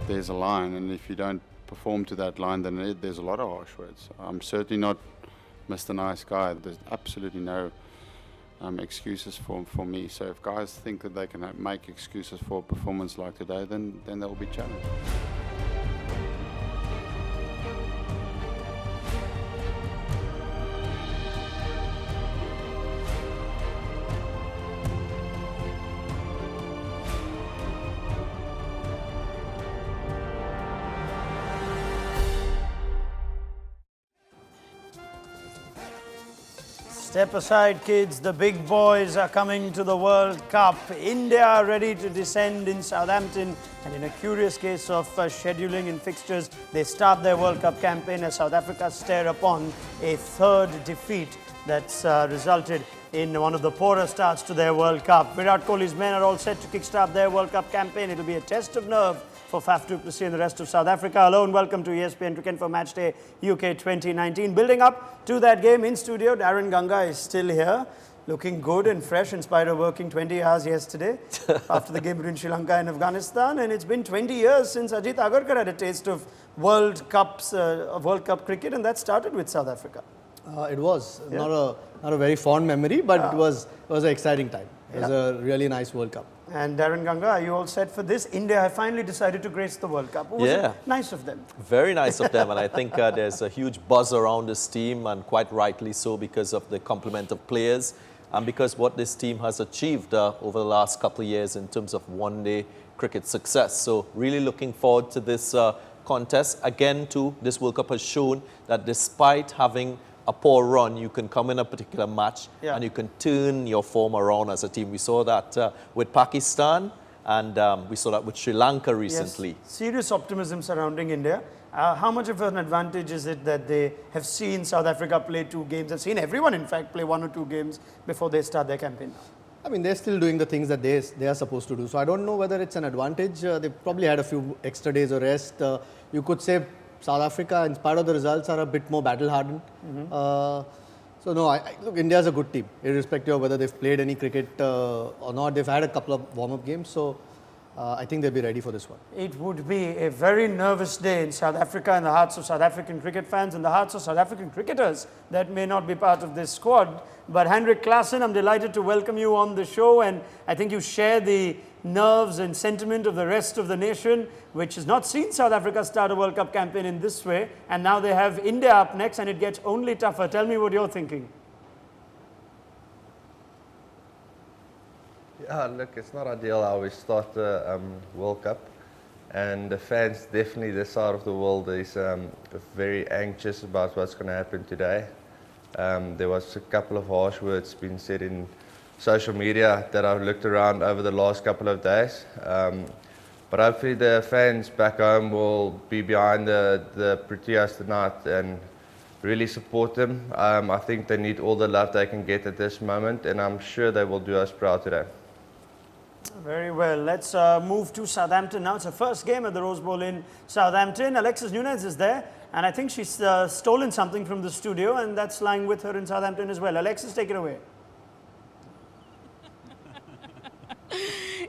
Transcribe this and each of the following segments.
there's a line, and if you don't perform to that line, then there's a lot of harsh words. I'm certainly not Mr. Nice Guy. There's absolutely no excuses for me. So if guys think that they can make excuses for a performance like today, then they'll be challenged. Step aside, kids. The big boys are coming to the World Cup. India are ready to descend in Southampton. And in a curious case of scheduling and fixtures, they start their World Cup campaign as South Africa stare upon a third defeat that's resulted in one of the poorer starts to their World Cup. Virat Kohli's men are all set to kickstart their World Cup campaign. It'll be a test of nerve for Faf du Plessis and the rest of South Africa. Hello and welcome to ESPN Cricinfo Matchday UK 2019. Building up to that game in studio, Daren Ganga is still here, looking good and fresh in spite of working 20 hours yesterday after the game between Sri Lanka and Afghanistan. And it's been 20 years since Ajit Agarkar had a taste of World Cup cricket, and that started with South Africa. It was not a very fond memory, but it was an exciting time. It was a really nice World Cup. And Daren Ganga, are you all set for this? India have finally decided to grace the World Cup. Was it nice of them? Very nice of them, and I think there's a huge buzz around this team, and quite rightly so, because of the complement of players and because what this team has achieved over the last couple of years in terms of one-day cricket success. So really looking forward to this contest. Again, too, this World Cup has shown that despite having a poor run, you can come in a particular match and you can turn your form around as a team. We saw that with Pakistan, and we saw that with Sri Lanka recently. Yes. Serious optimism surrounding India. How much of an advantage is it that they have seen South Africa play 2 games, have seen everyone in fact play 1 or 2 games before they start their campaign? I mean, they're still doing the things that they are supposed to do. So I don't know whether it's an advantage. They probably had a few extra days of rest. You could say South Africa, in spite of the results, are a bit more battle-hardened. So no, look, India's a good team, irrespective of whether they've played any cricket or not. They've had a couple of warm-up games, so I think they'll be ready for this one. It would be a very nervous day in South Africa, in the hearts of South African cricket fans, in the hearts of South African cricketers that may not be part of this squad. But Heinrich Klaasen, I'm delighted to welcome you on the show, and I think you share the nerves and sentiment of the rest of the nation, which has not seen South Africa start a World Cup campaign in this way, and now they have India up next, and it gets only tougher. Tell me what you're thinking. Yeah, look, it's not ideal how we start the World Cup, and the fans definitely this side of the world is very anxious about what's going to happen today. There was a couple of harsh words being said in social media that I've looked around over the last couple of days. But hopefully the fans back home will be behind the Proteas tonight and really support them. I think they need all the love they can get at this moment, and I'm sure they will do us proud today. Very well. Let's move to Southampton now. It's her first game at the Rose Bowl in Southampton. Alexis Nunez is there, and I think she's stolen something from the studio, and that's lying with her in Southampton as well. Alexis, take it away.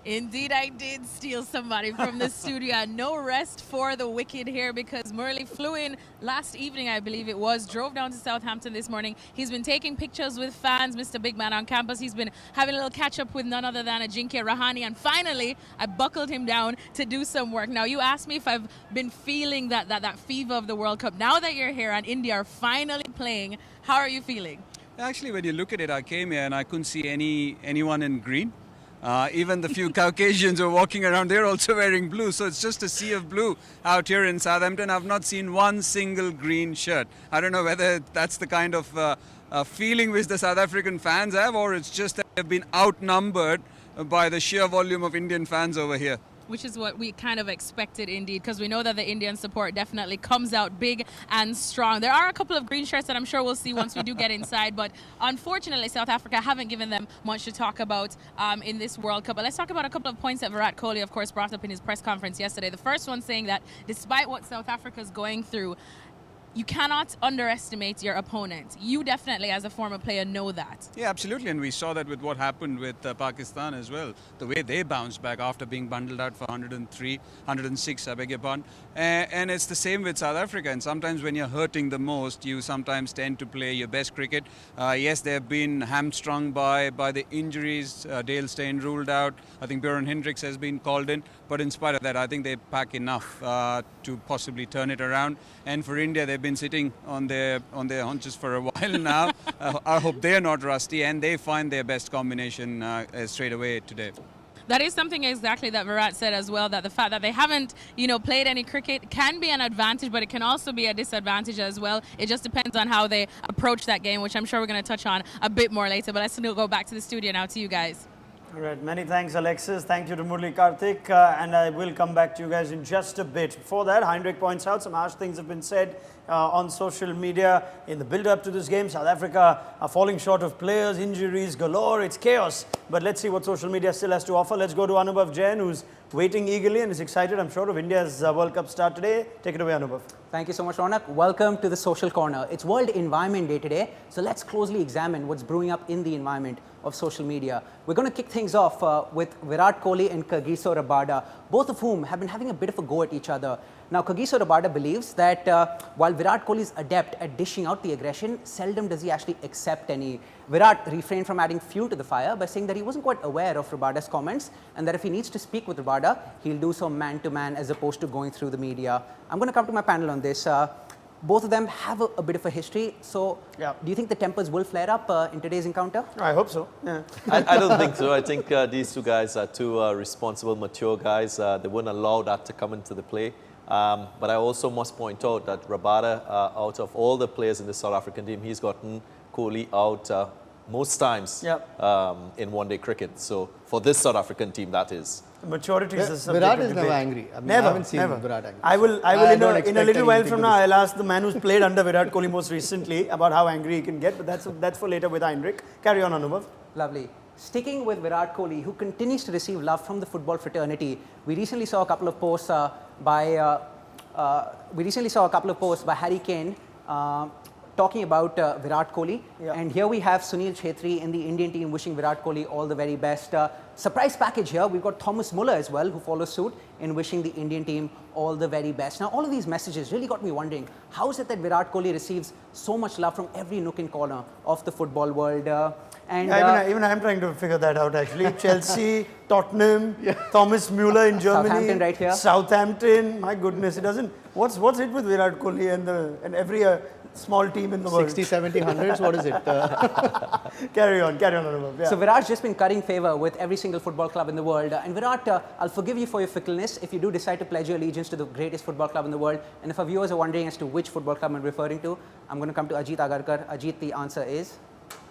Indeed, I did steal somebody from the studio. No rest for the wicked here, because Murley flew in last evening, I believe it was, drove down to Southampton this morning. He's been taking pictures with fans, Mr. Big Man on campus. He's been having a little catch-up with none other than Ajinkya Rahane, and finally, I buckled him down to do some work. Now, you asked me if I've been feeling that fever of the World Cup. Now that you're here and India are finally playing, how are you feeling? Actually, when you look at it, I came here and I couldn't see anyone in green. Even the few Caucasians who are walking around, they're also wearing blue. So it's just a sea of blue out here in Southampton. I've not seen one single green shirt. I don't know whether that's the kind of feeling which the South African fans have, or it's just that they've been outnumbered by the sheer volume of Indian fans over here. Which is what we kind of expected, indeed, because we know that the Indian support definitely comes out big and strong. There are a couple of green shirts that I'm sure we'll see once we do get inside, but unfortunately South Africa haven't given them much to talk about in this World Cup. But let's talk about a couple of points that Virat Kohli, of course, brought up in his press conference yesterday. The first one saying that despite what South Africa's going through, you cannot underestimate your opponent. You definitely, as a former player, know that. Yeah, absolutely. And we saw that with what happened with Pakistan as well. The way they bounced back after being bundled out for 106, I beg your pardon. And it's the same with South Africa. And sometimes when you're hurting the most, you sometimes tend to play your best cricket. Yes, they've been hamstrung by the injuries. Dale Steyn ruled out. I think Heinrich has been called in. But in spite of that, I think they pack enough to possibly turn it around. And for India, they've been sitting on their haunches for a while now. I hope they're not rusty and they find their best combination straight away today. That is something exactly that Virat said as well, that the fact that they haven't, played any cricket can be an advantage, but it can also be a disadvantage as well. It just depends on how they approach that game, which I'm sure we're going to touch on a bit more later. But let's still go back to the studio now to you guys. All right, many thanks, Alexis. Thank you to Murli Karthik, and I will come back to you guys in just a bit. Before that, Heinrich points out some harsh things have been said on social media in the build-up to this game. South Africa are falling short of players, injuries galore, it's chaos. But let's see what social media still has to offer. Let's go to Anubhav Jain, who's waiting eagerly and is excited, I'm sure, of India's World Cup start today. Take it away, Anubhav. Thank you so much, Ronak. Welcome to the Social Corner. It's World Environment Day today, so let's closely examine what's brewing up in the environment of social media. We're going to kick things off with Virat Kohli and Kagiso Rabada, both of whom have been having a bit of a go at each other. Now, Kagiso Rabada believes that while Virat Kohli is adept at dishing out the aggression, seldom does he actually accept any. Virat refrained from adding fuel to the fire by saying that he wasn't quite aware of Rabada's comments and that if he needs to speak with Rabada, he'll do so man-to-man as opposed to going through the media. I'm going to come to my panel on this. Both of them have a bit of a history, so do you think the tempers will flare up in today's encounter? I hope so. Yeah. I don't think so. I think these two guys are two responsible, mature guys. They wouldn't allow that to come into the play. But I also must point out that Rabada, out of all the players in the South African team, he's gotten Kohli out most times in one-day cricket. So for this South African team, that is. Maturity is a subject Virat of is debate. never angry. I mean, Never, I haven't seen never. Virat angry. I will in a little while from now, now. I'll ask the man who's played under Virat Kohli most recently about how angry he can get, but that's for later with Heinrich. Carry on, Anubhav. Lovely. Sticking with Virat Kohli, who continues to receive love from the football fraternity, we recently saw a couple of posts by Harry Kane talking about Virat Kohli. And here we have Sunil Chhetri in the Indian team wishing Virat Kohli all the very best. Surprise package here, we've got Thomas Muller as well, who follows suit in wishing the Indian team all the very best. Now, all of these messages really got me wondering, how is it that Virat Kohli receives so much love from every nook and corner of the football world? Even I'm trying to figure that out actually. Chelsea, Tottenham, Thomas Muller in Germany, Southampton right here. Southampton. My goodness, it doesn't. What's it with Virat Kohli and every small team in the world? 60, 70, hundreds. What is it? Carry on, Anubhav. Yeah. So Virat's just been cutting favor with every single football club in the world. And Virat, I'll forgive you for your fickleness if you do decide to pledge your allegiance to the greatest football club in the world. And if our viewers are wondering as to which football club I'm referring to, I'm going to come to Ajit Agarkar. Ajit, the answer is?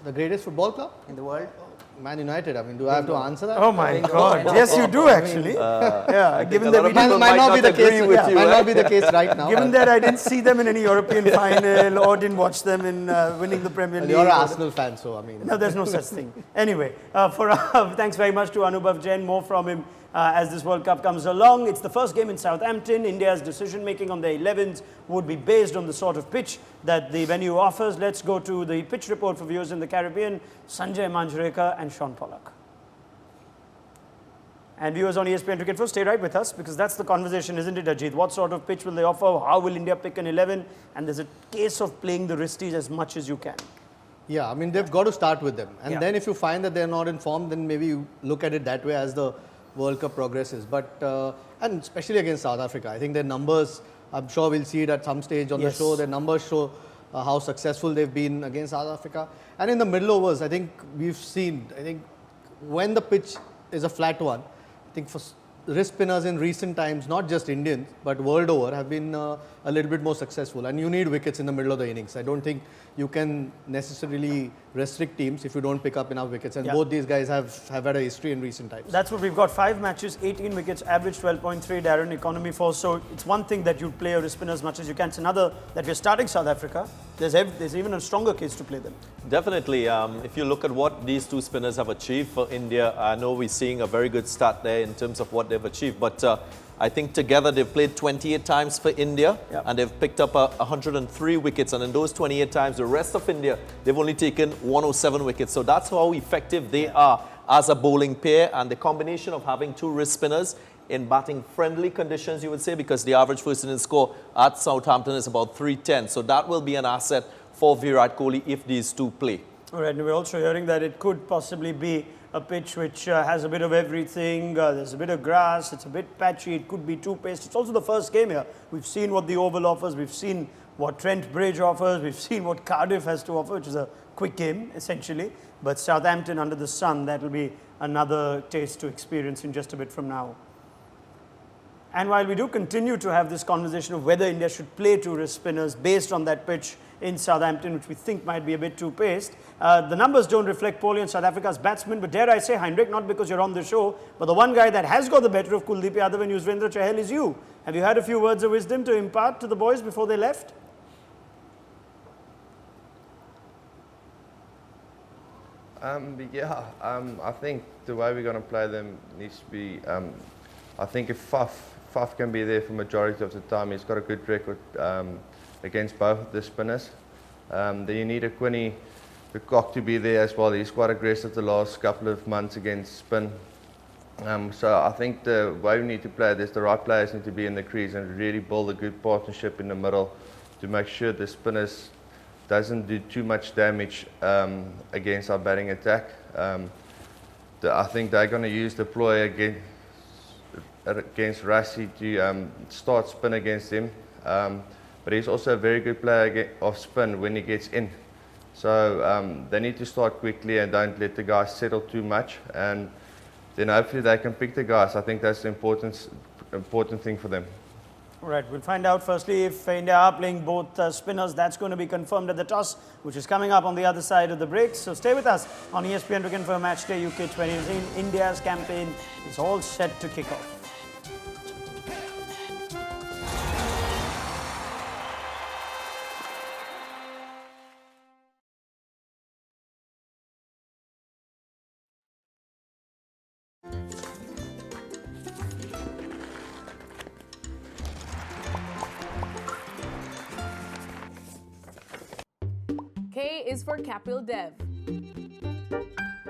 The greatest football club In the world? Man United. I mean, do I have to answer that? Oh my God! Yes, you do actually. Given that we Might not be the case. Might not be the case right now. Given that I didn't see them in any European final or didn't watch them in winning the Premier League. You're an Arsenal fan, so I mean. No, there's no such thing. Anyway, thanks very much to Anubhav Jain. More from him as this World Cup comes along. It's the first game in Southampton. India's decision-making on their 11s would be based on the sort of pitch that the venue offers. Let's go to the pitch report for viewers in the Caribbean. Sanjay Manjrekar and Sean Pollock. And viewers on ESPN Cricket Info, stay right with us because that's the conversation, isn't it, Ajit? What sort of pitch will they offer? How will India pick an 11? And there's a case of playing the wristies as much as you can. Yeah, I mean, they've got to start with them. And then if you find that they're not in form, then maybe you look at it that way as the World Cup progresses. But, and especially against South Africa, I think their numbers, I'm sure we'll see it at some stage on the show, their numbers show how successful they've been against South Africa. And in the middle overs, I think we've seen, when the pitch is a flat one, I think for wrist spinners in recent times, not just Indians, but world over, have been a little bit more successful. And you need wickets in the middle of the innings. I don't think you can necessarily restrict teams if you don't pick up enough wickets. And both these guys have had a history in recent times. That's what we've got. 5 matches, 18 wickets, average 12.3, Daren, economy 4. So it's one thing that you play a wrist spinner as much as you can. It's another that we're starting South Africa. There's even a stronger case to play them. Definitely. If you look at what these two spinners have achieved for India, I know we're seeing a very good start there in terms of what they've achieved. But I think together they've played 28 times for India, and they've picked up 103 wickets. And in those 28 times, the rest of India, they've only taken 107 wickets. So that's how effective they are as a bowling pair. And the combination of having two wrist spinners in batting friendly conditions, you would say, because the average first inning score at Southampton is about 310. So that will be an asset for Virat Kohli if these two play. All right, and we're also hearing that it could possibly be a pitch which has a bit of everything. There's a bit of grass, it's a bit patchy, it could be too paced. It's also the first game here. We've seen what the Oval offers, we've seen what Trent Bridge offers, we've seen what Cardiff has to offer, which is a quick game, essentially. But Southampton under the sun, that will be another taste to experience in just a bit from now. And while we do continue to have this conversation of whether India should play two wrist spinners based on that pitch in Southampton, which we think might be a bit too paced, the numbers don't reflect poorly on South Africa's batsmen, but dare I say, Heinrich, not because you're on the show, but the one guy that has got the better of Kuldeep Yadav and Yuzvendra Chahal is you. Have you had a few words of wisdom to impart to the boys before they left? I think the way we're going to play them needs to be, I think if Faf can be there for majority of the time, he's got a good record against both of the spinners. Then you need a Quinny de Kock to be there as well. He's quite aggressive the last couple of months against spin. So I think the way we need to play this, the right players need to be in the crease and really build a good partnership in the middle to make sure the spinners doesn't do too much damage against our batting attack. I think they're going to use the ploy against Rassi to start spin against him. But he's also a very good player of spin when he gets in. So they need to start quickly and don't let the guys settle too much. And then hopefully they can pick the guys. I think that's the important thing for them. All right, we'll find out firstly if India are playing both spinners. That's going to be confirmed at the toss, which is coming up on the other side of the break. So stay with us on ESPN to confirm Matchday UK 2018. India's campaign is all set to kick off. K is for Kapil Dev.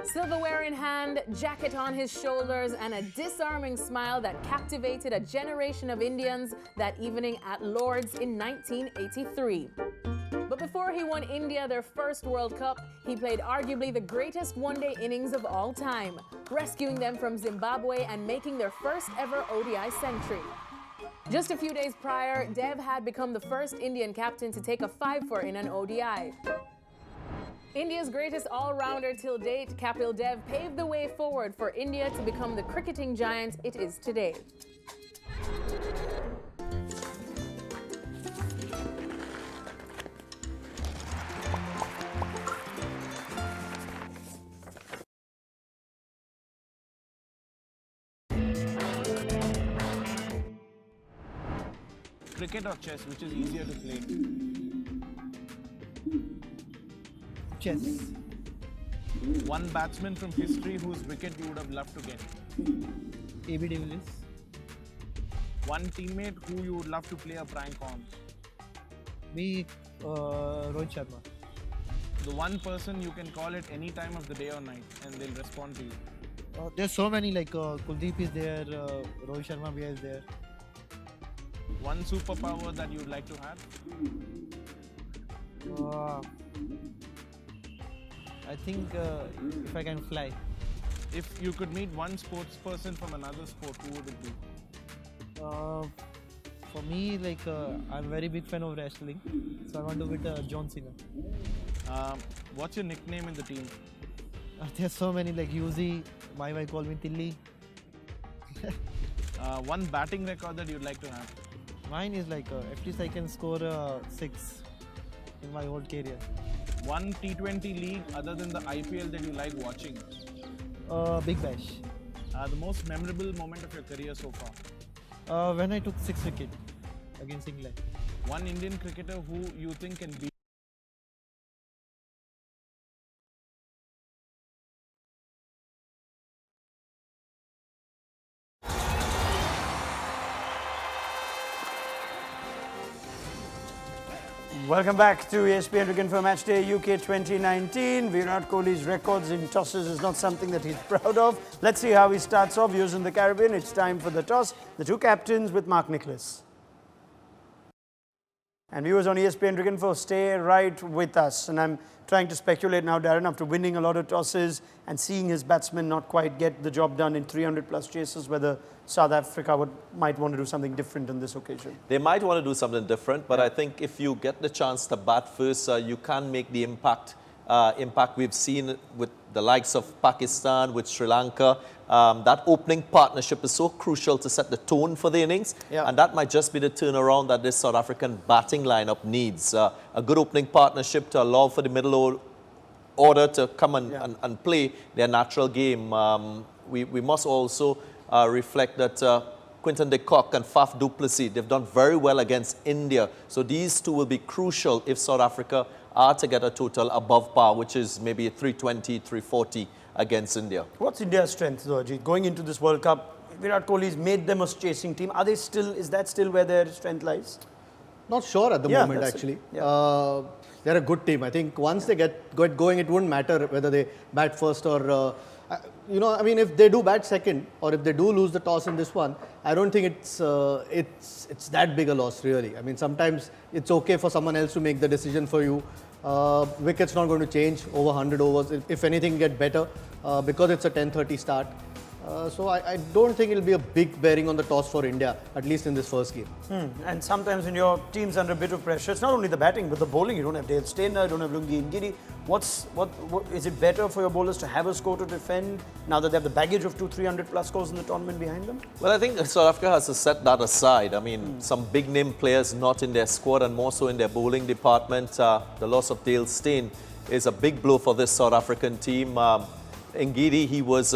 Silverware in hand, jacket on his shoulders, and a disarming smile that captivated a generation of Indians that evening at Lord's in 1983. But before he won India their first World Cup, he played arguably the greatest one-day innings of all time, rescuing them from Zimbabwe and making their first ever ODI century. Just a few days prior, Dev had become the first Indian captain to take a 5-for in an ODI. India's greatest all-rounder till date, Kapil Dev paved the way forward for India to become the cricketing giant it is today. Cricket or chess, which is easier to play? Chess. One batsman from history whose wicket you would have loved to get? AB de Villiers. One teammate who you would love to play a prank on? Me, Rohit Sharma. The one person you can call at any time of the day or night and they'll respond to you? There's so many, like Kuldeep is there, Rohit Sharma bhaiya is there. One superpower that you'd like to have? I think if I can fly. If you could meet one sports person from another sport, who would it be? For me, like I'm a very big fan of wrestling, so I want to meet John Cena. What's your nickname in the team? There's so many, like Yuzi, my wife call me Tilly. One batting record that you'd like to have? Mine is like at least I can score 6 in my whole career. One T20 league other than the IPL that you like watching? Big Bash. The most memorable moment of your career so far? When I took 6 wickets against England. One Indian cricketer who you think can beat? Welcome back to ESPN Cricinfo Match Day UK 2019. Virat Kohli's records in tosses is not something that he's proud of. Let's see how he starts off using the Caribbean. It's time for the toss. The two captains with Mark Nicholas. And viewers on ESPN Cricinfo, stay right with us. And I'm trying to speculate now, Daren, after winning a lot of tosses and seeing his batsmen not quite get the job done in 300-plus chases, whether South Africa might want to do something different on this occasion. They might want to do something different, but I think if you get the chance to bat first, you can make the impact we've seen with the likes of Pakistan, with Sri Lanka. That opening partnership is so crucial to set the tone for the innings, and that might just be the turnaround that this South African batting lineup needs. A good opening partnership to allow for the middle order to come and play their natural game. We must also reflect that Quinton de Kock and Faf du Plessis, they've done very well against India. So these two will be crucial if South Africa are to get a total above par, which is maybe a 320, 340 against India. What's India's strength, though, Ajit? Going into this World Cup, Virat Kohli's made them a chasing team. Are they still? Is that still where their strength lies? Not sure at the moment, actually. They're a good team. I think once they get going, it wouldn't matter whether they bat first or... I mean, if they do bat second or if they do lose the toss in this one, I don't think it's that big a loss, really. I mean, sometimes it's okay for someone else to make the decision for you. Wicket's not going to change over 100 overs. If anything, get better because it's a 10:30 start. So I don't think it'll be a big bearing on the toss for India, at least in this first game. And sometimes when your team's under a bit of pressure, it's not only the batting, but the bowling. You don't have Dale Steiner, you don't have Lungi Ngidi. What is it better for your bowlers to have a score to defend now that they have the baggage of 200-300 plus scores in the tournament behind them? Well, I think South Africa has to set that aside. I mean, some big name players not in their squad and more so in their bowling department. The loss of Dale Steyn is a big blow for this South African team. Ngidi, he was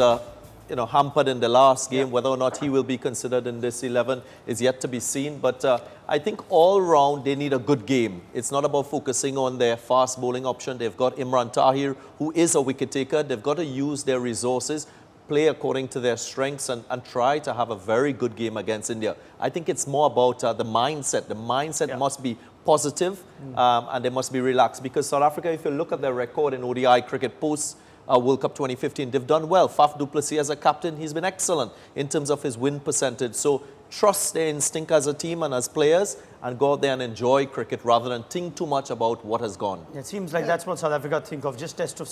hampered in the last game. Whether or not he will be considered in this 11 is yet to be seen. But I think all round they need a good game. It's not about focusing on their fast bowling option. They've got Imran Tahir, who is a wicket taker. They've got to use their resources, play according to their strengths, and try to have a very good game against India. I think it's more about the mindset. The mindset must be positive and they must be relaxed. Because South Africa, if you look at their record in ODI cricket post World Cup 2015, they've done well. Faf du Plessis as a captain, he's been excellent in terms of his win percentage. So trust their instinct as a team and as players and go out there and enjoy cricket rather than think too much about what has gone. It seems like that's what South Africa think of, just test of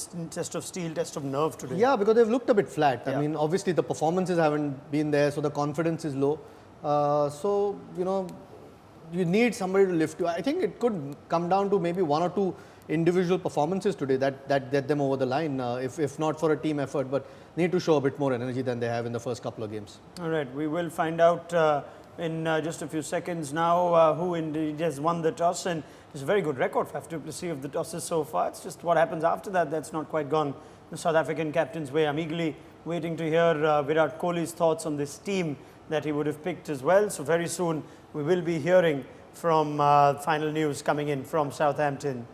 steel, test of nerve today. Yeah, because they've looked a bit flat. I mean, obviously the performances haven't been there, so the confidence is low. You need somebody to lift you. I think it could come down to maybe one or two individual performances today that get them over the line, if not for a team effort, but need to show a bit more energy than they have in the first couple of games. All right, we will find out in just a few seconds now who indeed has won the toss, and it's a very good record, Faf du Plessis, of the tosses so far. It's just what happens after that that's not quite gone the South African captain's way. I'm eagerly waiting to hear Virat Kohli's thoughts on this team that he would have picked as well. So very soon we will be hearing from final news coming in from Southampton.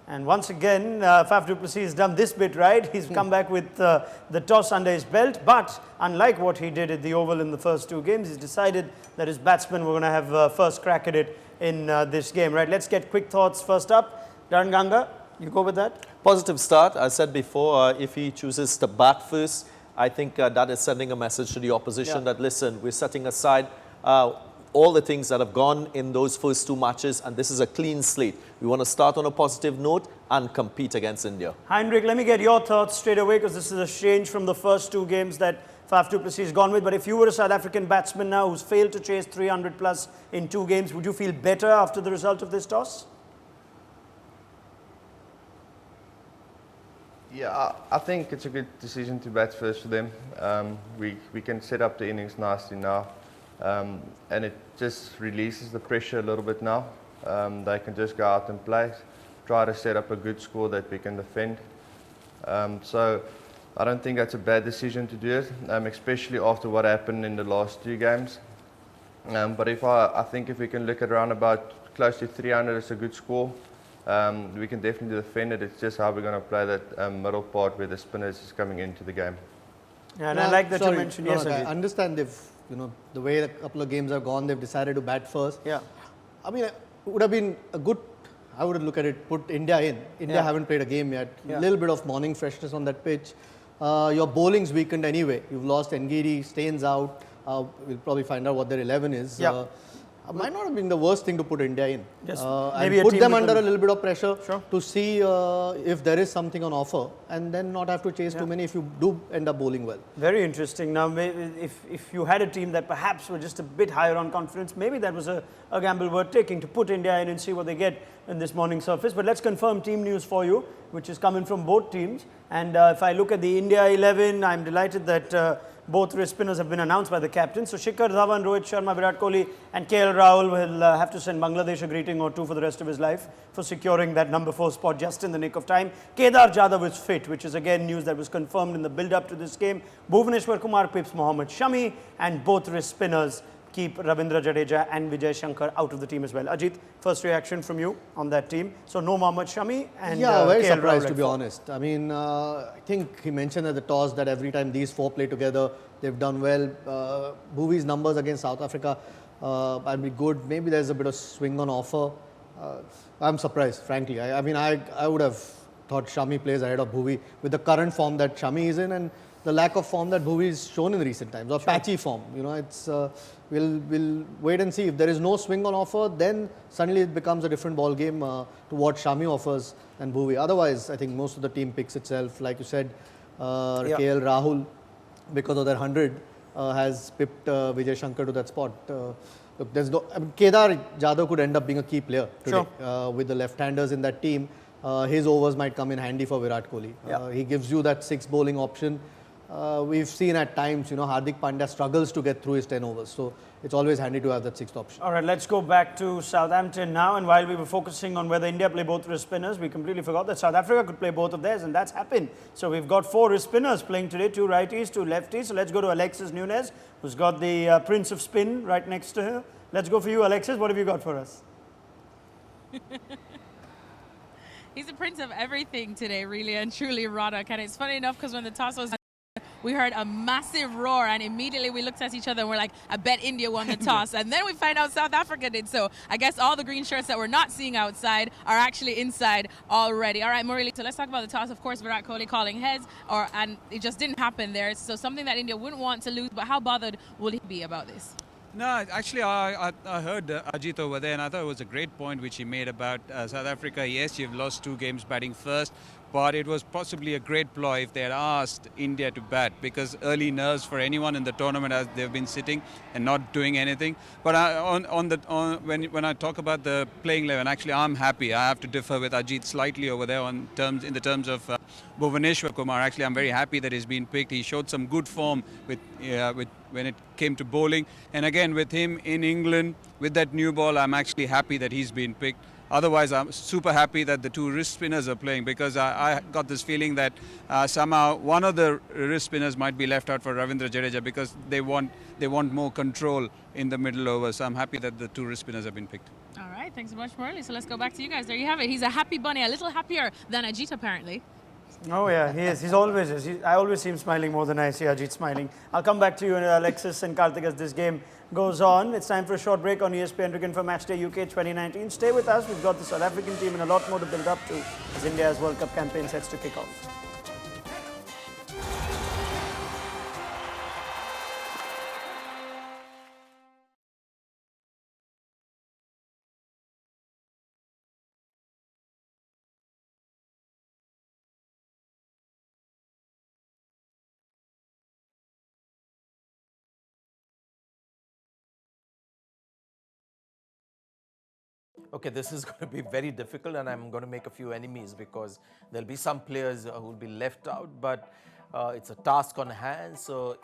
And once again, Faf du Plessis has done this bit right. He's come back with the toss under his belt. But unlike what he did at the Oval in the first two games, he's decided that his batsmen were going to have first crack at it in this game. Right, let's get quick thoughts first up. Daren Ganga, you go with that? Positive start. I said before, if he chooses to bat first, I think that is sending a message to the opposition that, listen, we're setting aside all the things that have gone in those first two matches, and this is a clean slate. We want to start on a positive note and compete against India. Heinrich, let me get your thoughts straight away, because this is a change from the first two games that Faf du Plessis has gone with. But if you were a South African batsman now who's failed to chase 300 plus in two games, would you feel better after the result of this toss? Yeah, I think it's a good decision to bat first for them. We can set up the innings nicely now. And it just releases the pressure a little bit now. They can just go out and play, try to set up a good score that we can defend. So I don't think that's a bad decision to do it, especially after what happened in the last two games. But I think if we can look at around about close to 300, it's a good score. We can definitely defend it. It's just how we're going to play that middle part where the spinners is coming into the game. Yeah, and I like that you mentioned I understand they've, the way a couple of games have gone, they've decided to bat first. Yeah. I mean, it would have been a good, I would look at it, put India in. India haven't played a game yet. A little bit of morning freshness on that pitch. Your bowling's weakened anyway. You've lost Ngidi, Staines out. We'll probably find out what their 11 is. Might not have been the worst thing to put India in. Yes, maybe and put them under a little bit of pressure to see if there is something on offer, and then not have to chase too many if you do end up bowling well. Very interesting. Now, if you had a team that perhaps were just a bit higher on confidence, maybe that was a gamble worth taking to put India in and see what they get in this morning surface. But let's confirm team news for you, which is coming from both teams. And if I look at the India 11, I'm delighted that both wrist spinners have been announced by the captain. So Shikhar Dhawan, Rohit Sharma, Virat Kohli and KL Rahul will have to send Bangladesh a greeting or two for the rest of his life for securing that number 4 spot just in the nick of time. Kedar Jadhav is fit, which is again news that was confirmed in the build-up to this game. Bhuvaneshwar Kumar pips Mohammad Shami, and both wrist spinners keep Ravindra Jadeja and Vijay Shankar out of the team as well. Ajit, first reaction from you on that team. So no Mohammad Shami and very KL surprised Rahul to be honest. I mean, I think he mentioned at the toss that every time these 4 play together, they've done well. Bhuvi's numbers against South Africa might be good. Maybe there's a bit of swing on offer. I'm surprised, frankly. I mean, I would have thought Shami plays ahead of Bhuvi with the current form that Shami is in and the lack of form that Bhuvi has shown in recent times, or patchy form. You know, it's we'll wait and see. If there is no swing on offer, then suddenly it becomes a different ball game to what Shami offers than Bhuvi. Otherwise, I think most of the team picks itself. Like you said, KL Rahul, because of their 100, has pipped Vijay Shankar to that spot. Look, there's no. I mean, Kedar Jadhav could end up being a key player today with the left-handers in that team. His overs might come in handy for Virat Kohli. He gives you that 6 bowling option. We've seen at times, you know, Hardik Pandya struggles to get through his 10 overs. So it's always handy to have that 6th option. All right, let's go back to Southampton now. And while we were focusing on whether India play both wrist spinners, we completely forgot that South Africa could play both of theirs, and that's happened. So we've got 4 wrist spinners playing today, 2 righties, 2 lefties. So let's go to Alexis Nunes, who's got the Prince of Spin right next to her. Let's go for you, Alexis. What have you got for us? He's the prince of everything today, really and truly, Radak. And it's funny enough because when the toss was, we heard a massive roar and immediately we looked at each other and we're like, I bet India won the toss. And then we find out South Africa did. So I guess all the green shirts that we're not seeing outside are actually inside already. All right, Murali, so let's talk about the toss. Of course, Virat Kohli calling heads, and it just didn't happen there. So something that India wouldn't want to lose, but how bothered will he be about this? No, actually, I heard Ajit over there, and I thought it was a great point which he made about South Africa. Yes, you've lost 2 games batting first, but it was possibly a great ploy if they had asked India to bat, because early nerves for anyone in the tournament as they've been sitting and not doing anything. But when I talk about the playing 11, actually I'm happy. I have to differ with Ajit slightly over there in the terms of Bhuvaneshwar Kumar. Actually, I'm very happy that he's been picked. He showed some good form with when it came to bowling, and again with him in England with that new ball, I'm actually happy that he's been picked. Otherwise, I'm super happy that the 2 wrist spinners are playing, because I got this feeling that somehow one of the wrist spinners might be left out for Ravindra Jadeja, because they want more control in the middle over. So I'm happy that the 2 wrist spinners have been picked. All right, thanks so much, Murali. So let's go back to you guys. There you have it. He's a happy bunny, a little happier than Ajit apparently. Oh yeah, he is. He's always is. I always see him smiling more than I see Ajit smiling. I'll come back to you, Alexis and Karthik, as this game goes on. It's time for a short break on ESPN Cricinfo Matchday UK 2019. Stay with us. We've got the South African team and a lot more to build up to as India's World Cup campaign sets to kick off. Okay, this is going to be very difficult and I'm going to make a few enemies because there'll be some players who will be left out, but it's a task on hand. So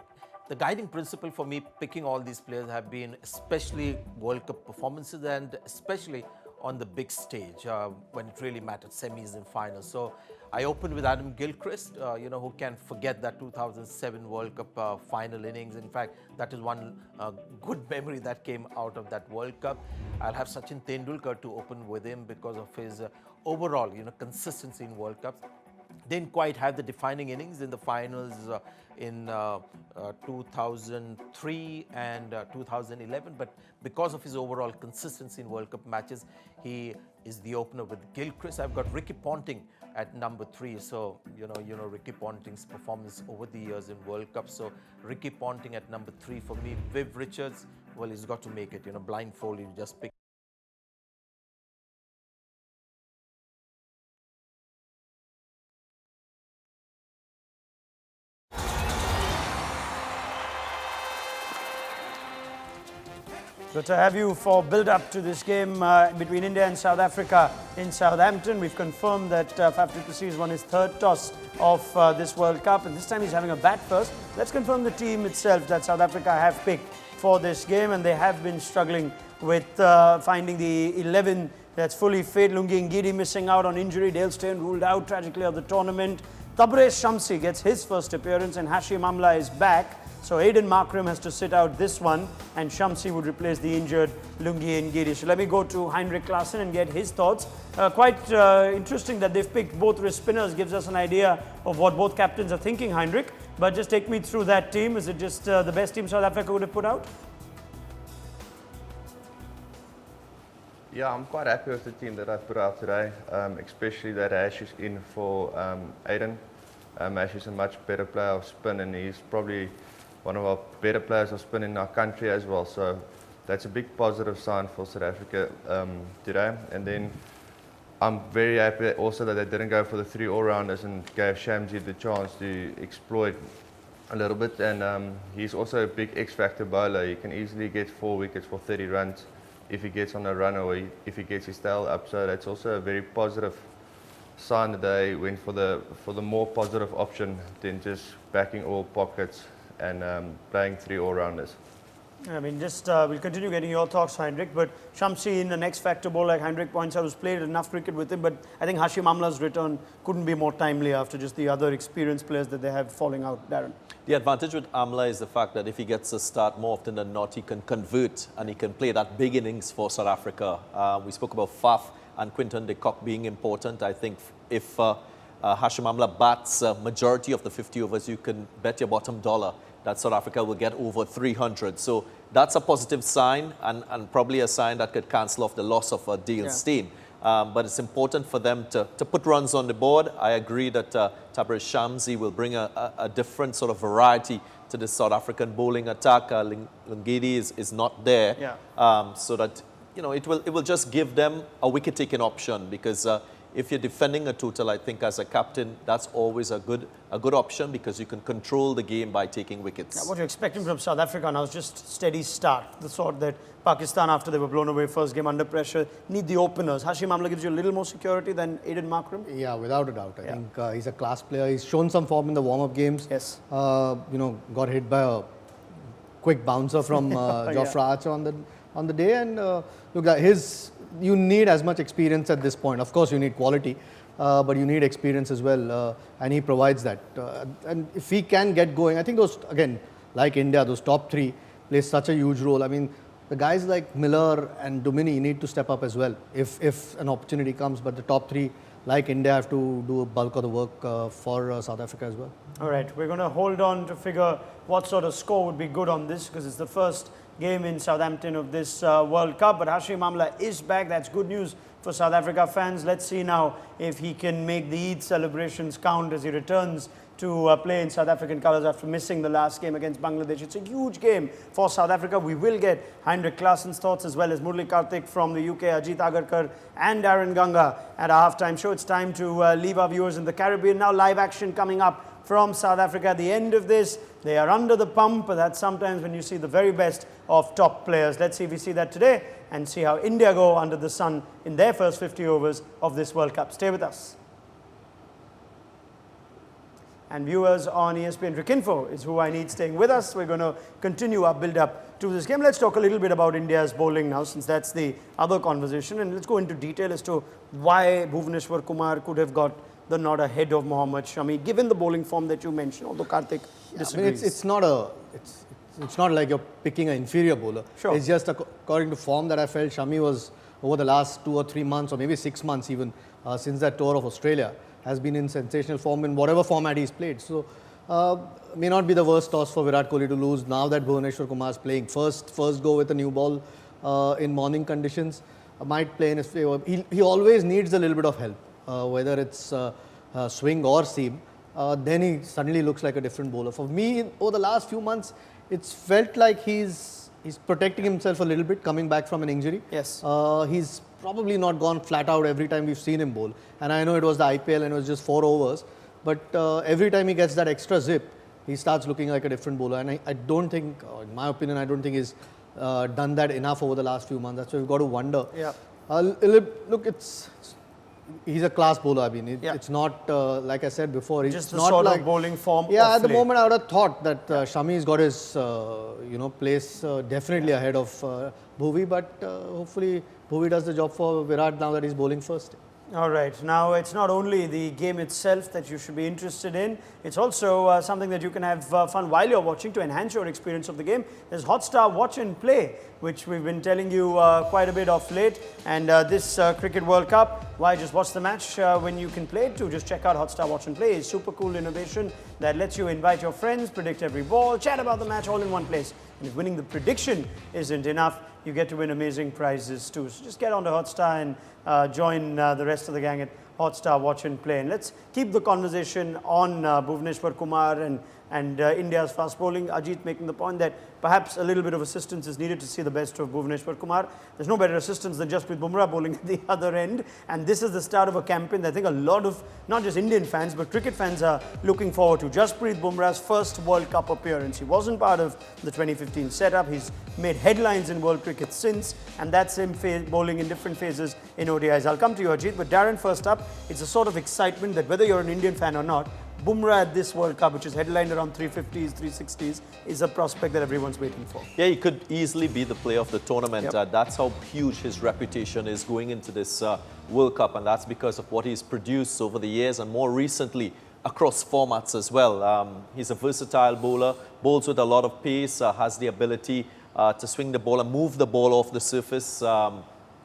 the guiding principle for me picking all these players have been especially World Cup performances and especially on the big stage when it really mattered, semis and finals. So I opened with Adam Gilchrist, who can forget that 2007 World Cup final innings. In fact, that is one good memory that came out of that World Cup. I'll have Sachin Tendulkar to open with him because of his overall, consistency in World Cups. didn't quite have the defining innings in the finals in 2003 and 2011, but because of his overall consistency in World Cup matches, he is the opener with Gilchrist. I've got Ricky Ponting at number 3. So, you know Ricky Ponting's performance over the years in World Cup. So, Ricky Ponting at number 3 for me. Viv Richards, well, he's got to make it. Blindfold, you just pick. Good to have you for build-up to this game between India and South Africa in Southampton. We've confirmed that Faf du Plessis has won his 3rd toss of this World Cup, and this time he's having a bat first. Let's confirm the team itself that South Africa have picked for this game, and they have been struggling with finding the 11 that's fully fit. Lungi Ngidi missing out on injury. Dale Steyn ruled out tragically of the tournament. Tabraiz Shamsi gets his first appearance, and Hashim Amla is back. So Aiden Markram has to sit out this one, and Shamsi would replace the injured Lungi Ngidi. So let me go to Heinrich Klaasen and get his thoughts. Quite interesting that they've picked both wrist spinners. Gives us an idea of what both captains are thinking, Heinrich. But just take me through that team. Is it just the best team South Africa would have put out? Yeah, I'm quite happy with the team that I've put out today, especially that Ash is in for Aiden. Ash is a much better player of spin, and he's probably one of our better players of spin in our country as well. So that's a big positive sign for South Africa today. And then I'm very happy also that they didn't go for the 3 all-rounders and gave Shamsi the chance to exploit a little bit. And he's also a big X-factor bowler. He can easily get 4 wickets for 30 runs if he gets on a run or if he gets his tail up. So that's also a very positive sign that they went for the more positive option than just backing all pockets and playing 3 all-rounders. I mean, just we'll continue getting your thoughts, Heinrich, but Shamsi in the next factor ball, like Heinrich points out, has played enough cricket with him, but I think Hashim Amla's return couldn't be more timely after just the other experienced players that they have falling out. Daren. The advantage with Amla is the fact that if he gets a start more often than not, he can convert and he can play that big innings for South Africa. We spoke about Faf and Quinton de Kock being important. I think if Hashim Amla bats majority of the 50 overs, you can bet your bottom dollar that South Africa will get over 300. So that's a positive sign and probably a sign that could cancel off the loss of Dale Steyn. But it's important for them to put runs on the board. I agree that Tabraiz Shamsi will bring a different sort of variety to the South African bowling attack. Lungidi is not there. So that, it will just give them a wicket-taking option because if you're defending a total, I think as a captain, that's always a good option because you can control the game by taking wickets. What you're expecting from South Africa now is just steady start, the sort that Pakistan, after they were blown away first game under pressure, need the openers. Hashim Amla gives you a little more security than Aiden Markram? Yeah, without a doubt. I think he's a class player. He's shown some form in the warm-up games. Yes. Got hit by a quick bouncer from Jofra Archer on the day, and look at you need as much experience at this point. Of course, you need quality, but you need experience as well, and he provides that. And if he can get going, I think those, again, like India, those top 3 play such a huge role. I mean, the guys like Miller and Dumini need to step up as well if an opportunity comes, but the top 3, like India, have to do a bulk of the work for South Africa as well. All right, we're going to hold on to figure what sort of score would be good on this because it's the first game in Southampton of this World Cup, but Hashim Amla is back. That's good news for South Africa fans. Let's see now if he can make the Eid celebrations count as he returns to play in South African colours after missing the last game against Bangladesh. It's a huge game for South Africa. We will get Heinrich Klaasen's thoughts as well as Murli Karthik from the UK, Ajit Agarkar and Daren Ganga at our halftime show. It's time to leave our viewers in the Caribbean. Now live action coming up from South Africa. At the end of this, they are under the pump, but that's sometimes when you see the very best of top players. Let's see if we see that today and see how India go under the sun in their first 50 overs of this World Cup. Stay with us. And viewers on ESPN Cricinfo is who I need staying with us. We're going to continue our build-up to this game. Let's talk a little bit about India's bowling now, since that's the other conversation. And let's go into detail as to why Bhuvneshwar Kumar could have got the nod ahead of Mohammad Shami, given the bowling form that you mentioned, although Karthik disagrees. I mean, it's not like you're picking an inferior bowler. Sure. It's just according to form that I felt Shami was over the last 2 or 3 months, or maybe 6 months even, since that tour of Australia, has been in sensational form in whatever format he's played. So, may not be the worst toss for Virat Kohli to lose now that Bhuvneshwar Kumar is playing. First go with a new ball in morning conditions might play in his favour. He always needs a little bit of help, whether it's swing or seam. Then he suddenly looks like a different bowler. For me, over the last few months, it's felt like he's protecting himself a little bit, coming back from an injury. Yes. He's probably not gone flat out every time we've seen him bowl. And I know it was the IPL and it was just 4 overs. But every time he gets that extra zip, he starts looking like a different bowler. And I don't think, in my opinion, I don't think he's done that enough over the last few months. That's why we've got to wonder. Yeah. Look, he's a class bowler. I mean, it's not, like I said before, just it's the not sort like, of bowling form. Yeah, of at the late. moment I would have thought that Shami's got his, place definitely ahead of Bhuvi. But hopefully Bhuvi does the job for Virat now that he's bowling first. All right. Now, it's not only the game itself that you should be interested in. It's also something that you can have fun while you're watching to enhance your experience of the game. There's Hotstar Watch and Play, which we've been telling you quite a bit of late. And this Cricket World Cup, why just watch the match when you can play it too? Just check out Hotstar Watch and Play. It's super cool innovation that lets you invite your friends, predict every ball, chat about the match all in one place. And if winning the prediction isn't enough, you get to win amazing prizes too. So just get onto Hotstar and join the rest of the gang at Hotstar Watch and Play. And let's keep the conversation on Bhuvneshwar Kumar and India's fast bowling. Ajit making the point that perhaps a little bit of assistance is needed to see the best of Bhuvneshwar Kumar. There's no better assistance than Jasprit Bumrah bowling at the other end. And this is the start of a campaign that I think a lot of, not just Indian fans, but cricket fans are looking forward to. Jasprit Bumrah's first World Cup appearance. He wasn't part of the 2015 setup. He's made headlines in world cricket since, and that's him bowling in different phases in ODIs. I'll come to you, Ajit, but Daren, first up, it's a sort of excitement that whether you're an Indian fan or not, Bumrah at this World Cup, which is headlined around 350s, 360s, is a prospect that everyone's waiting for. Yeah, he could easily be the player of the tournament. Yep. That's how huge his reputation is going into this World Cup, and that's because of what he's produced over the years and more recently across formats as well. He's a versatile bowler, bowls with a lot of pace, has the ability to swing the ball and move the ball off the surface.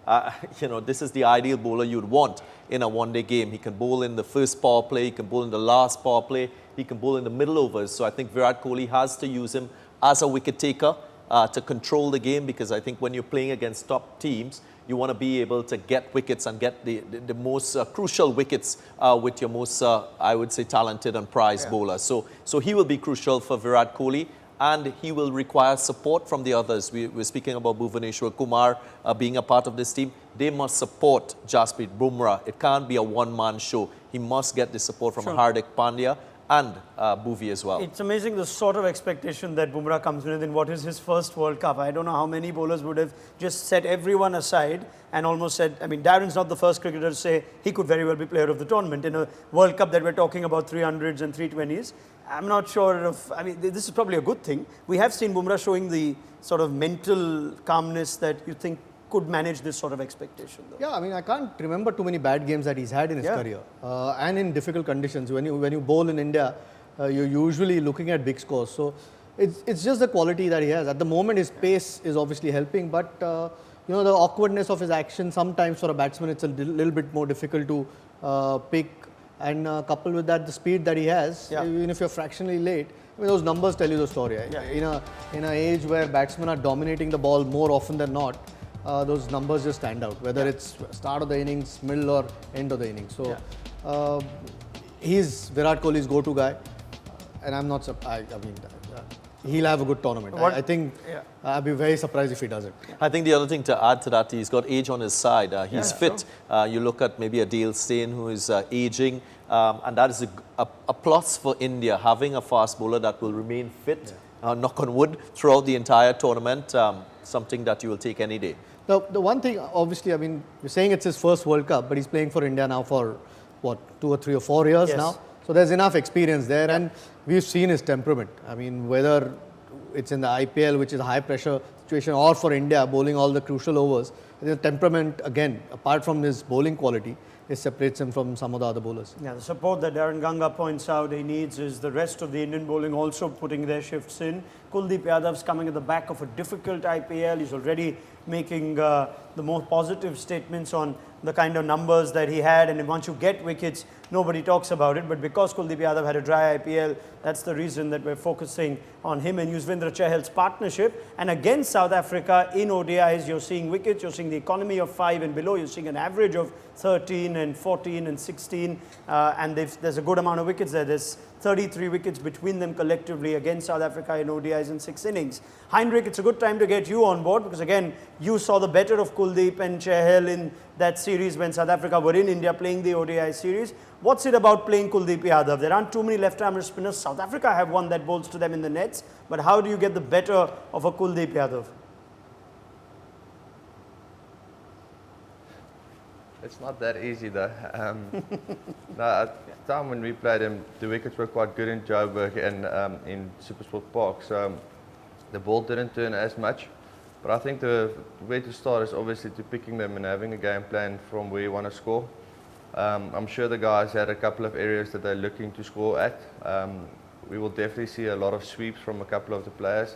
This is the ideal bowler you'd want in a one-day game. He can bowl in the first power play, he can bowl in the last power play, he can bowl in the middle overs. So I think Virat Kohli has to use him as a wicket taker to control the game, because I think when you're playing against top teams, you want to be able to get wickets and get the most crucial wickets with your most, I would say, talented and prized bowler. So he will be crucial for Virat Kohli. And he will require support from the others. We're speaking about Bhuvneshwar Kumar being a part of this team. They must support Jasprit Bumrah. It can't be a one-man show. He must get the support from Hardik Pandya and Bhuvi as well. It's amazing the sort of expectation that Bumrah comes with in what is his first World Cup. I don't know how many bowlers would have just set everyone aside and almost said, I mean, Daren's not the first cricketer to say he could very well be player of the tournament. In a World Cup that we're talking about 300s and 320s, I'm not sure if, I mean, this is probably a good thing. We have seen Bumrah showing the sort of mental calmness that you think could manage this sort of expectation, though. Yeah, I mean, I can't remember too many bad games that he's had in his career, and in difficult conditions. When you bowl in India, you're usually looking at big scores. So it's just the quality that he has. At the moment, his pace is obviously helping, but the awkwardness of his action, sometimes for a batsman, it's a little bit more difficult to pick. And coupled with that, the speed that he has, even if you're fractionally late, I mean, those numbers tell you the story. In an age where batsmen are dominating the ball more often than not, those numbers just stand out, whether it's start of the innings, middle or end of the innings. So he's Virat Kohli's go-to guy, and I'm not surprised. I mean, he'll have a good tournament. I think I'd be very surprised if he doesn't. I think the other thing to add to that, he's got age on his side. He's fit. You look at maybe a Dale Steyn who is aging, and that is a plus for India, having a fast bowler that will remain fit, knock on wood, throughout the entire tournament, something that you will take any day. The one thing, obviously, I mean, you're saying it's his first World Cup, but he's playing for India now for, what, 2 or 3 or 4 years now? So there's enough experience there, and we've seen his temperament. I mean, whether it's in the IPL, which is a high-pressure situation, or for India, bowling all the crucial overs, the temperament, again, apart from his bowling quality, it separates him from some of the other bowlers. Yeah, the support that Daren Ganga points out he needs is the rest of the Indian bowling also putting their shifts in. Kuldeep Yadav's coming at the back of a difficult IPL. He's already making the more positive statements on the kind of numbers that he had, and once you get wickets, nobody talks about it. But because Kuldeep Yadav had a dry IPL, that's the reason that we're focusing on him and Yuzvendra Chahal's partnership. And against South Africa in ODIs, you're seeing wickets, you're seeing the economy of 5 and below, you're seeing an average of 13 and 14 and 16, and there's a good amount of wickets there. There's 33 wickets between them collectively against South Africa in ODIs in 6 innings. Heinrich, it's a good time to get you on board because again, you saw the better of Kuldeep and Chahal in that series when South Africa were in India playing the ODI series. What's it about playing Kuldeep Yadav? There aren't too many left-hander spinners. South Africa have one that bowls to them in the nets, but how do you get the better of a Kuldeep Yadav? It's not that easy though. No, at the time when we played him, the wickets were quite good in Joburg and in Supersport Park, so the ball didn't turn as much. But I think the way to start is obviously to picking them and having a game plan from where you want to score. I'm sure the guys had a couple of areas that they're looking to score at. We will definitely see a lot of sweeps from a couple of the players,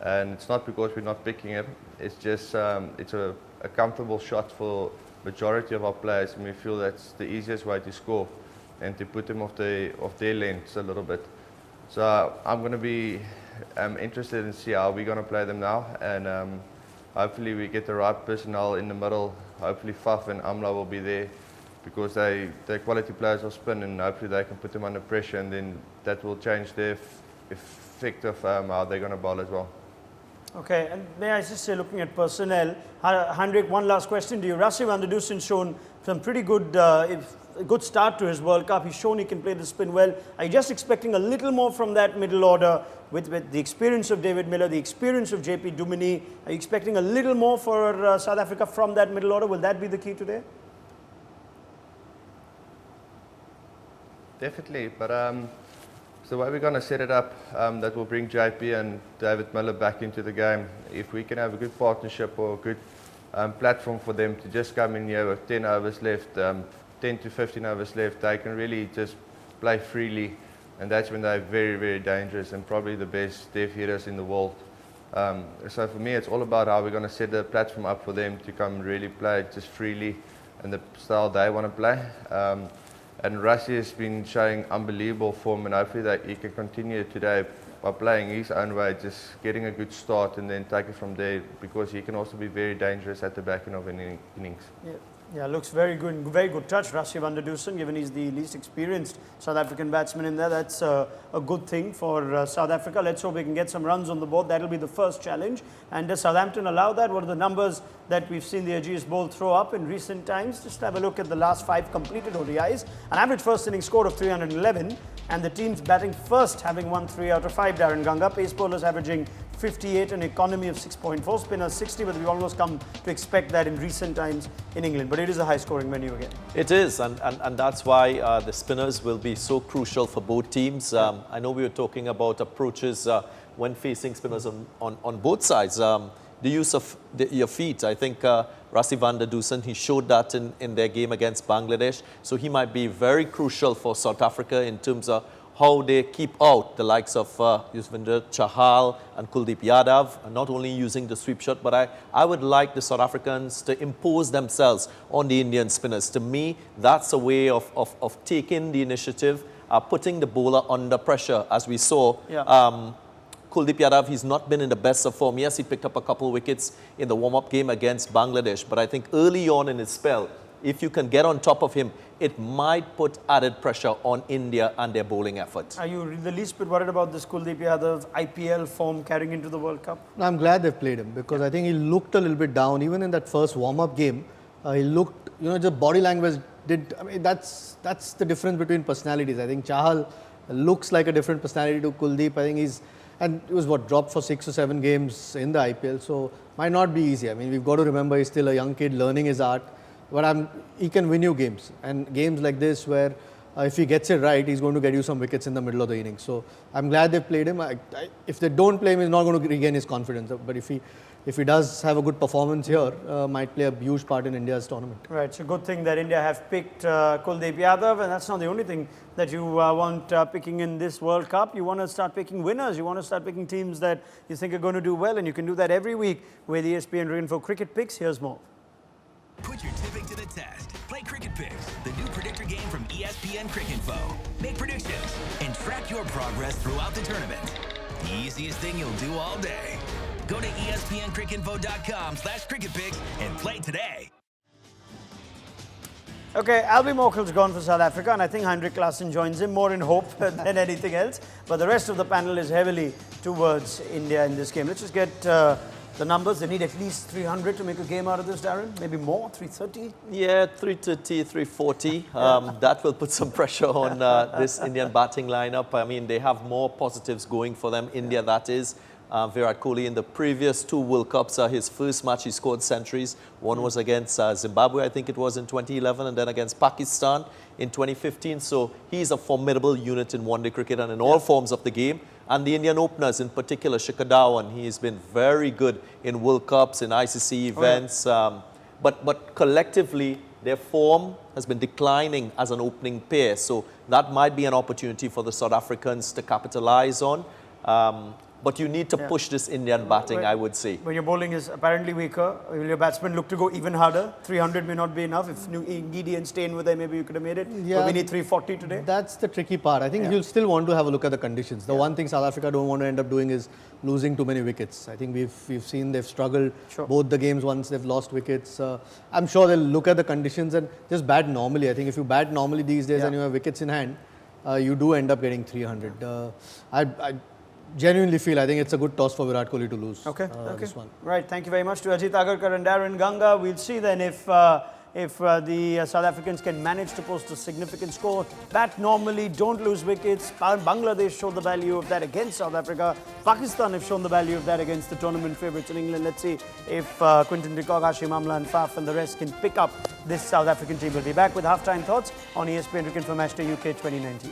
and it's not because we're not picking him. It's just it's a comfortable shot for majority of our players, and we feel that's the easiest way to score and to put them off their lengths a little bit. So I'm going to be interested in see how we're going to play them now, and hopefully we get the right personnel in the middle. Hopefully Faf and Amla will be there because they're quality players of spin, and hopefully they can put them under pressure, and then that will change their effect of how they're going to bowl as well. Okay, and may I just say, looking at personnel, Heinrich, one last question to you. Rassie van der Dusen's shown some pretty good good start to his World Cup. He's shown he can play the spin well. Are you just expecting a little more from that middle order with the experience of David Miller, the experience of JP Duminy? Are you expecting a little more for South Africa from that middle order? Will that be the key today? Definitely, but so the way we're going to set it up, that will bring JP and David Miller back into the game. If we can have a good partnership or a good platform for them to just come in here with 10 overs left, 10 to 15 overs left, they can really just play freely, and that's when they're very, very dangerous and probably the best deaf hitters in the world. So for me, it's all about how we're going to set the platform up for them to come really play just freely and the style they want to play. And Rassie has been showing unbelievable form, and hopefully that he can continue today by playing his own way, just getting a good start and then take it from there, because he can also be very dangerous at the back end of an innings. Yeah, looks very good touch, Rassie van der Dusen, given he's the least experienced South African batsman in there. That's a good thing for South Africa. Let's hope we can get some runs on the board. That'll be the first challenge. And does Southampton allow that? What are the numbers that we've seen the Ageas bowl throw up in recent times? Just have a look at the last 5 completed ODIs. An average first innings score of 311, and the teams batting first having won 3 out of 5. Darren Ganga, pace bowlers averaging 58, an economy of 6.4, spinners 60, but we've almost come to expect that in recent times in England. But it is a high-scoring venue again. It is, and that's why the spinners will be so crucial for both teams. I know we were talking about approaches when facing spinners on both sides. The use of your feet, I think Rassie van der Dusen, he showed that in their game against Bangladesh. So he might be very crucial for South Africa in terms of how they keep out the likes of Yuzvendra Chahal and Kuldeep Yadav, not only using the sweep shot, but I would like the South Africans to impose themselves on the Indian spinners. To me, that's a way of taking the initiative, putting the bowler under pressure, as we saw. Yeah. Kuldeep Yadav, he's not been in the best of form. Yes, he picked up a couple of wickets in the warm-up game against Bangladesh, but I think early on in his spell, if you can get on top of him, it might put added pressure on India and their bowling efforts. Are you the least bit worried about this Kuldeep Yadav IPL form carrying into the World Cup? I'm glad they've played him, because I think he looked a little bit down. Even in that first warm-up game, he looked, just body language that's the difference between personalities. I think Chahal looks like a different personality to Kuldeep. I think and he was dropped for 6 or 7 games in the IPL, so might not be easy. I mean, we've got to remember he's still a young kid learning his art, but he can win you games, and games like this where if he gets it right, he's going to get you some wickets in the middle of the innings. So I'm glad they played him. If they don't play him, he's not going to regain his confidence. But if he does have a good performance here, might play a huge part in India's tournament. Right, it's a good thing that India have picked Kuldeep Yadav, and that's not the only thing that you want picking in this World Cup. You want to start picking winners. You want to start picking teams that you think are going to do well, and you can do that every week with ESPN Cricinfo Cricket Picks. Here's more. Put your tipping to the test. Play Cricket Picks, the new predictor game from ESPN Cricinfo. Make predictions and track your progress throughout the tournament. The easiest thing you'll do all day. Go to espncricinfo.com/cricketpicks and play today. Okay, Albie Mokel's gone for South Africa, and I think Heinrich Klaasen joins him more in hope than anything else. But the rest of the panel is heavily towards India in this game. Let's just get the numbers. They need at least 300 to make a game out of this, Daren. Maybe more, 330? Yeah, 330, 340. That will put some pressure on this Indian batting lineup. I mean, they have more positives going for them. India, that is. Virat Kohli in the previous 2 World Cups, his first match he scored centuries. One was against Zimbabwe, I think it was in 2011, and then against Pakistan in 2015. So he's a formidable unit in one-day cricket and in all forms of the game. And the Indian openers in particular, Shikhar Dhawan, he's been very good in World Cups, in ICC events. But collectively, their form has been declining as an opening pair. So that might be an opportunity for the South Africans to capitalize on. But you need to push this Indian batting, I would say. When your bowling is apparently weaker, will your batsmen look to go even harder? 300 may not be enough. If Ngidi and Steyn were there, maybe you could have made it. Yeah, but we need 340 today. That's the tricky part. I think you'll still want to have a look at the conditions. The one thing South Africa don't want to end up doing is losing too many wickets. I think we've seen they've struggled both the games once they've lost wickets. I'm sure they'll look at the conditions and just bat normally. I think if you bat normally these days and you have wickets in hand, you do end up getting 300. I genuinely feel I think it's a good toss for Virat Kohli to lose this one. Right, thank you very much to Ajit Agarkar and Daren Ganga. We'll see then if the South Africans can manage to post a significant score. Bat normally, don't lose wickets. Bangladesh showed the value of that against South Africa. Pakistan have shown the value of that against the tournament favourites in England. Let's see if Quinton de Kock, Hashim Amla and Faf and the rest can pick up this South African team. We'll be back with halftime thoughts on ESPN Cricinfo Matchday UK 2019.